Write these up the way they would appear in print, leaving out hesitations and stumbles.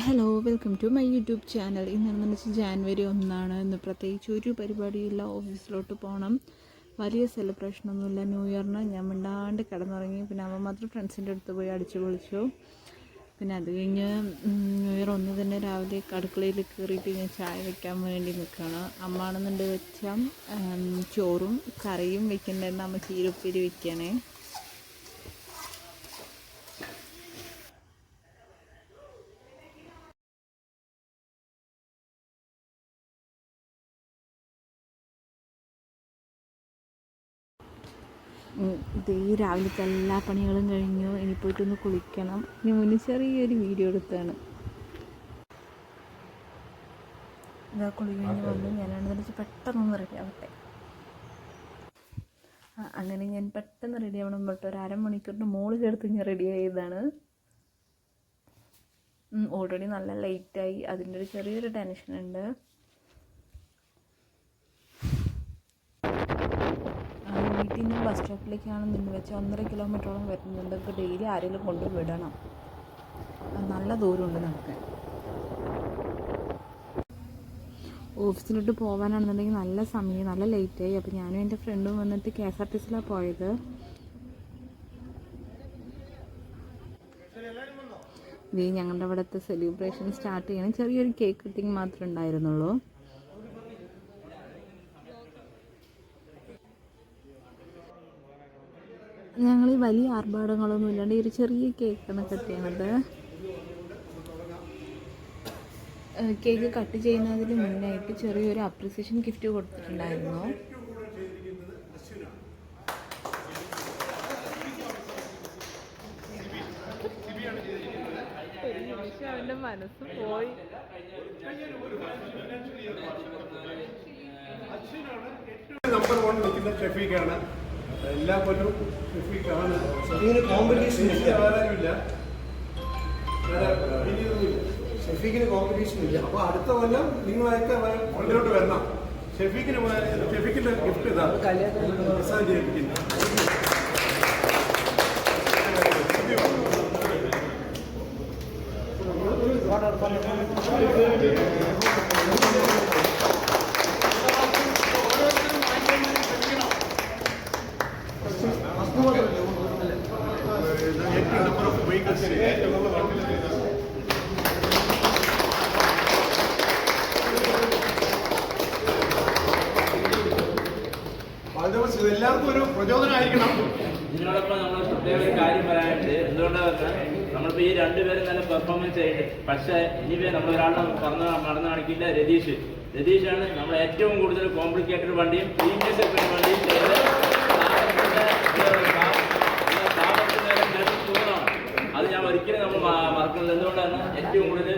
Hello, welcome to my YouTube channel. ഇന്നെന്ന് വെച്ചാൽ ജാനുവരി 1 ഇന്ന് പ്രത്യേകിച്ച് ഒരു പരിപാടിയില്ല. ഓഫീസിലോട്ട് പോകണം. വലിയ സെലിബ്രേഷനൊന്നുമില്ല. ന്യൂ ഇയറിന് ഞാൻ മിണ്ടാണ്ട് കിടന്നുറങ്ങി. പിന്നെ അവൻ മാത്രം ഫ്രണ്ട്സിൻ്റെ അടുത്ത് പോയി അടിച്ചു പൊളിച്ചു. പിന്നെ അത് കഴിഞ്ഞ് ന്യൂ ഇയർ 1 തന്നെ രാവിലെ അടുക്കളയിൽ കയറിയിട്ട് ഞാൻ ചായ വെക്കാൻ വേണ്ടി നിൽക്കുകയാണ്. അമ്മ ആണെന്നുണ്ട് വെച്ചാൽ ചോറും കറിയും വെക്കേണ്ടായിരുന്നു. അമ്മ ചീരപ്പേരി വെക്കുകയാണേ. ഈ രാവിലത്തെ എല്ലാ പണികളും കഴിഞ്ഞു. ഇനി പോയിട്ടൊന്ന് കുളിക്കണം. ഇനി മുന്നേ ചെറിയൊരു വീഡിയോ എടുത്താണ്. ഇതാ കുളി കഴിഞ്ഞ് വന്നു. ഞാനാണെന്ന് വെച്ചാൽ പെട്ടെന്നൊന്ന് റെഡി ആവട്ടെ. അങ്ങനെ ഞാൻ പെട്ടെന്ന് റെഡി ആവണം തൊട്ട് ഒരു അരമണിക്കൂറിൻ്റെ മുകളിൽ ചേർത്ത് ഞാൻ റെഡി ആയതാണ്. ഓൾറെഡി നല്ല ലേറ്റായി. അതിൻ്റെ ഒരു ചെറിയൊരു ടെൻഷനുണ്ട്. വീട്ടിൽ നിന്ന് ബസ് സ്റ്റോപ്പിലേക്കാണെന്ന് വെച്ചാൽ 1.5 കിലോമീറ്ററോളം വരുന്നുണ്ട്. ഇപ്പോൾ ഡെയിലി ആരെങ്കിലും കൊണ്ടുവിടണം. നല്ല ദൂരമുണ്ട് നടക്കാൻ. ഓഫീസിലോട്ട് പോകാനാണെന്നുണ്ടെങ്കിൽ നല്ല സമയം, നല്ല ലേറ്റായി. അപ്പോൾ ഞാനും എൻ്റെ ഫ്രണ്ടും വന്നിട്ട് KSRTCയിലാണ് പോയത്. ഞങ്ങളുടെ അവിടുത്തെ സെലിബ്രേഷൻ സ്റ്റാർട്ട് ചെയ്യണം. ചെറിയൊരു കേക്ക് കട്ടിങ് മാത്രമേ ഉണ്ടായിരുന്നുള്ളൂ. ഞങ്ങൾ ഈ വലിയ ആർഭാടങ്ങളൊന്നും ഇല്ലാണ്ട് ഈ ഒരു ചെറിയ കേക്കാണ് കട്ട് ചെയ്യണത്. കേക്ക് കട്ട് ചെയ്യുന്നതിന് മുന്നായിട്ട് ചെറിയൊരു അപ്രിസിയേഷൻ ഗിഫ്റ്റ് കൊടുത്തിട്ടുണ്ടായിരുന്നു. അവൻ്റെ മനസ്സ് പോയി. നമ്പർ 1 നിൽക്കുന്ന ഷെഫീഖാണ്. എല്ലാ കൊല്ലവും ഷെഫീഖാണ്. കോമ്പറ്റീഷൻ ഇല്ല, ഷെഫീഖിന് കോമ്പറ്റീഷൻ ഇല്ല. അപ്പോൾ അടുത്ത കൊല്ലം നിങ്ങളൊക്കെ ഫ്രണ്ടിലോട്ട് വരണം. ഷെഫീഖിന്റെ ഗിഫ്റ്റ് ഇതാണ് ചെയ്യിപ്പിക്കുന്നത്. എല്ലാവർക്കും ഒരു പ്രചോദനമായിരിക്കണം. ഇതിനോടൊപ്പം നമ്മൾ പ്രത്യേക ഒരു കാര്യം പറയാനുണ്ട്. എന്തുകൊണ്ടാണ് നമ്മളിപ്പോൾ ഈ രണ്ടുപേരും നല്ല പെർഫോമൻസ് ചെയ്തിട്ട്, പക്ഷേ ഇനിവേ നമ്മൾ ഒരാളെ മറന്നു കാണിക്കില്ല. രതീഷാണ് നമ്മൾ ഏറ്റവും കൂടുതൽ കോംപ്ലിക്കേറ്റഡ് വണ്ടിയും പ്രീമിയം സെഗ്മെന്റ് വണ്ടിയും ചെയ്ത് അത് ഞാൻ ഒരിക്കലും നമ്മൾ മറക്കുന്നത്. എന്തുകൊണ്ടാണ് ഏറ്റവും കൂടുതൽ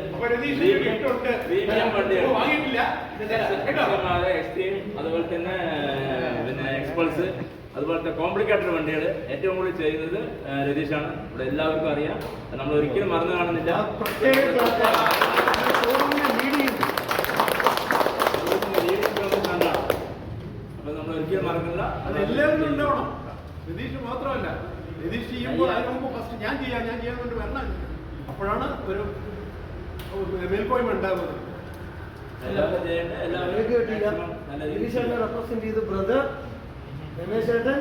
പ്രീമിയം വണ്ടികൾ എക്സ്ട്രീം, അതുപോലെ തന്നെ എക്സ്പൾസ്, അതുപോലത്തെ കോംപ്ലിക്കേറ്റഡ് വണ്ടികൾ ഏറ്റവും കൂടുതൽ ചെയ്യുന്നത് രതീഷാണ്. ഇവിടെ എല്ലാവർക്കും അറിയാം. നമ്മൾ ഒരിക്കലും മറന്നു കാണുന്നില്ല. അപ്പൊ നമ്മൾ ഒരിക്കലും മറന്നില്ല. അത് എല്ലാവരും ഉണ്ടാവണം. രതീഷ് മാത്രമല്ല, രതീഷ് ചെയ്യുമ്പോൾ അതിന് മുമ്പ് ഫസ്റ്റ് ഞാൻ ചെയ്യാൻ കൊണ്ട് വരണം. അപ്പോഴാണ് ഒരു മേൽക്കോയ്മ ഉണ്ടാകുന്നത്. എല്ലാവരും ചെയ്യേണ്ട, എല്ലാവരും റെപ്രസെന്റ് ചെയ്ത് ബ്രദർ രമേശ് ചേട്ടൻ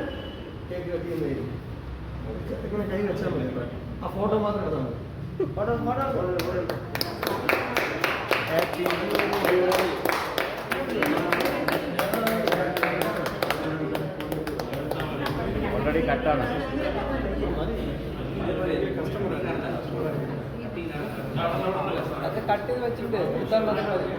കേക്ക് കട്ട് ചെയ്യുന്നതായിരിക്കും. കൈ വെച്ചാൽ മതി. ആ ഫോട്ടോ മാത്രം എടുത്താൽ മതി. ഓൾറെഡി കട്ടാണ്. അത് കട്ട് ചെയ്ത് വെച്ചിട്ട് എടുത്താൽ മതി.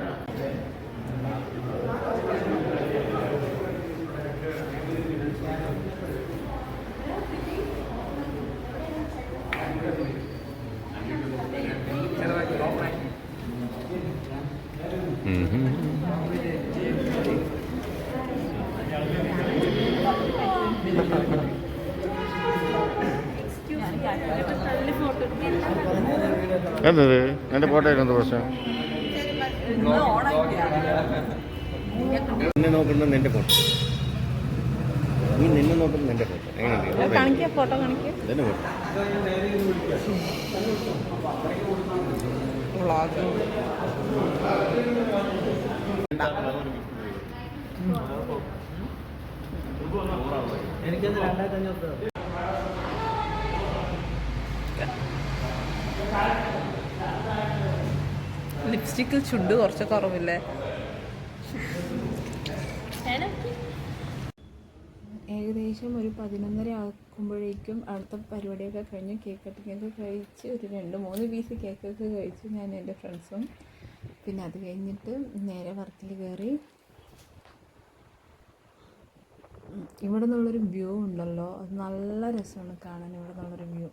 എന്തത് എൻ്റെ ഫോട്ടോയിൽ എന്ത് പ്രശ്നം? നിന്നെ നോക്കുന്ന നിന്റെ ഫോട്ടോ, നീ നിന്നെ നോക്കുന്ന നിന്റെ ഫോട്ടോ എങ്ങനെയുണ്ട്? ഫോട്ടോ കാണിക്കുക. ഇതിന്റെ ഫോട്ടോ വ്ളോഗ്. എനിക്കെന്ത് 2500 ലിപ്സ്റ്റിക്കിൽ ചുണ്ട് കുറച്ച് കുറവില്ലേ? ഏകദേശം ഒരു 11:30 ആക്കുമ്പോഴേക്കും അടുത്ത പരിപാടിയൊക്കെ കഴിഞ്ഞ് കേക്ക് കട്ടിങ്ങൊക്കെ കഴിച്ച് ഒരു 2-3 പീസ് കേക്കൊക്കെ കഴിച്ച് ഞാൻ എൻ്റെ ഫ്രണ്ട്സും. പിന്നെ അത് കഴിഞ്ഞിട്ട് നേരെ വർക്കിൽ കയറി. ഇവിടെ നിന്നുള്ളൊരു വ്യൂ ഉണ്ടല്ലോ, അത് നല്ല രസമാണ് കാണാൻ ഇവിടെ നിന്നുള്ളൊരു വ്യൂ.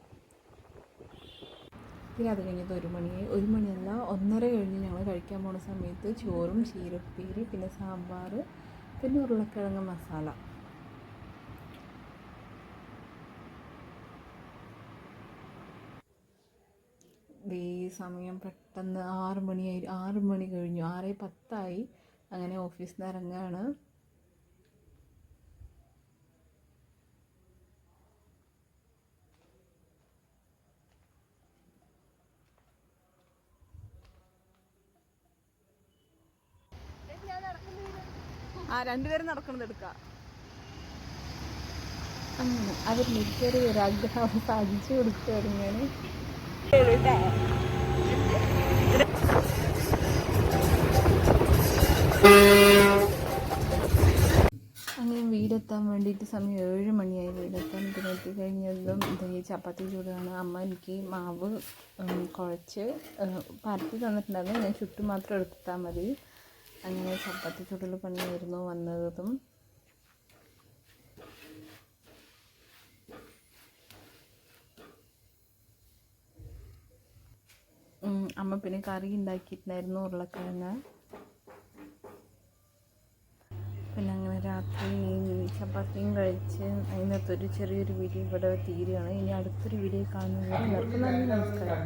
പിന്നെ അത് കഴിഞ്ഞത് 1 മണിയല്ല 1:30 കഴിഞ്ഞ് ഞങ്ങൾ കഴിക്കാൻ പോണ സമയത്ത് ചോറും ചീരപ്പേരി പിന്നെ സാമ്പാർ പിന്നെ ഉരുളക്കിഴങ്ങ് മസാല. ഈ സമയം പെട്ടെന്ന് 6 മണി കഴിഞ്ഞു. 6:10 അങ്ങനെ ഓഫീസിൽ നിന്ന് ഇറങ്ങുകയാണ്. രണ്ടുപേരും നടക്കുന്നത് എടുക്കാം. അങ്ങനെ അവരിൽ ചെറിയൊരു ആഗ്രഹം സാധിച്ചു കൊടുക്കുകയാണ് ഞാൻ. അങ്ങനെ വീടെത്താൻ വേണ്ടിയിട്ട് സമയം 7 മണിയായി വീടെത്താൻ. പിന്നെ എത്തിക്കഴിഞ്ഞതും ഈ ചപ്പാത്തി ചൂടാണ്. അമ്മ എനിക്ക് മാവ് കുഴച്ച് പരത്തി തന്നിട്ടുണ്ടായിരുന്നു. ഞാൻ ചുറ്റും മാത്രം എടുത്താൽ മതി. അങ്ങനെ ചപ്പാത്തി ചുടൽ പണിയായിരുന്നു വന്നതും. അമ്മ പിന്നെ കറി ഉണ്ടാക്കിയിട്ടുണ്ടായിരുന്നു ഉരുളക്കിഴങ്ങ്. പിന്നെ അങ്ങനെ രാത്രി ചപ്പാത്തിയും കഴിച്ച് അതിനകത്ത് ഒരു ചെറിയൊരു വീഡിയോ ഇവിടെ തീരുകയാണ്. ഇനി അടുത്തൊരു വീഡിയോ കാണുന്നത് എല്ലാവർക്കും നന്ദി, നമസ്കാരം.